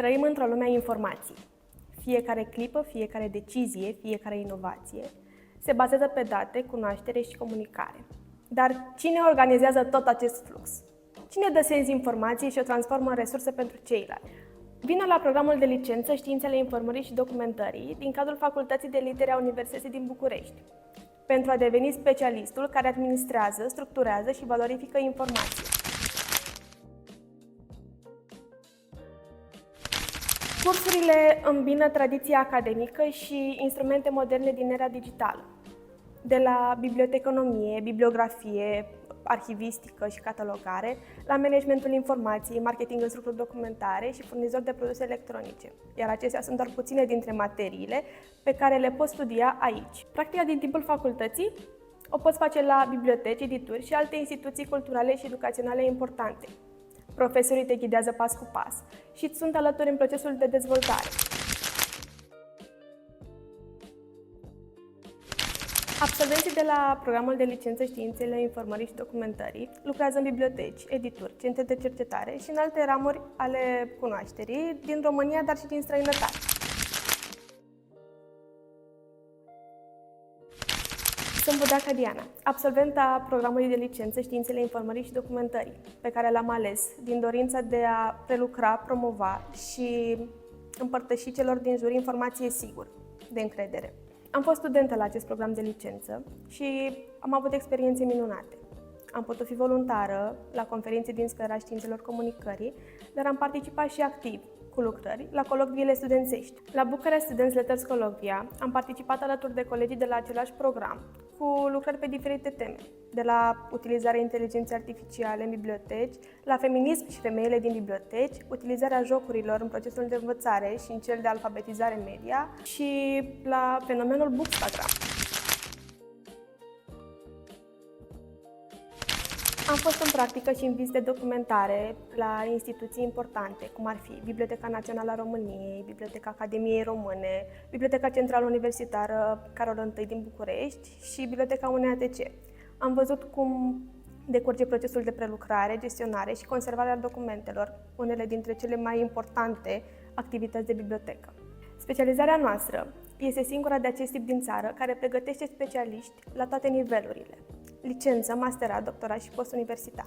Trăim într-o lume a informației. Fiecare clipă, fiecare decizie, fiecare inovație se bazează pe date, cunoaștere și comunicare. Dar cine organizează tot acest flux? Cine dă sens informației și o transformă în resurse pentru ceilalți? Vine la programul de licență Științele Informării și Documentării din cadrul Facultății de Litere a Universității din București, pentru a deveni specialistul care administrează, structurează și valorifică informații. Cursurile îmbină tradiția academică și instrumente moderne din era digitală, de la biblioteconomie, bibliografie, arhivistică și catalogare, la managementul informației, marketing în structuri documentare și furnizor de produse electronice. Iar acestea sunt doar puține dintre materiile pe care le poți studia aici. Practica din timpul facultății o poți face la biblioteci, edituri și alte instituții culturale și educaționale importante. Profesorii te ghidează pas cu pas și îți sunt alături în procesul de dezvoltare. Absolvenții de la programul de licență Științele Informării și Documentării lucrează în biblioteci, edituri, centre de cercetare și în alte ramuri ale cunoașterii din România, dar și din străinătate. Sunt Budaca Diana, absolventa programului de licență Științele Informării și Documentării, pe care l-am ales din dorința de a prelucra, promova și împărtăși celor din jur informație sigură, de încredere. Am fost studentă la acest program de licență și am avut experiențe minunate. Am putut fi voluntară la conferințe din sfera științelor comunicării, dar am participat și activ cu lucrări la colocviile studențești. La Bucharest Students Letters Colloquia am participat alături de colegii de la același program, cu lucrări pe diferite teme, de la utilizarea inteligenței artificiale în biblioteci, la feminism și femeile din biblioteci, utilizarea jocurilor în procesul de învățare și în cel de alfabetizare media și la fenomenul Bookstagram. Am fost în practică și în vizite de documentare la instituții importante, cum ar fi Biblioteca Națională a României, Biblioteca Academiei Române, Biblioteca Centrală Universitară Carol I din București și Biblioteca UNEATC. Am văzut cum decurge procesul de prelucrare, gestionare și conservarea documentelor, unele dintre cele mai importante activități de bibliotecă. Specializarea noastră este singura de acest tip din țară care pregătește specialiști la toate nivelurile: licență, masterat, doctorat și postuniversitar.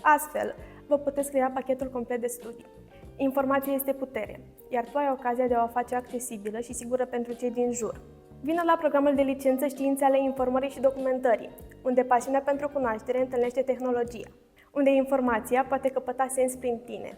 Astfel, vă puteți crea pachetul complet de studii. Informația este putere, iar tu ai ocazia de a o face accesibilă și sigură pentru cei din jur. Vină la programul de licență Științe ale Informării și Documentării, unde pasiunea pentru cunoaștere întâlnește tehnologia, unde informația poate căpăta sens prin tine.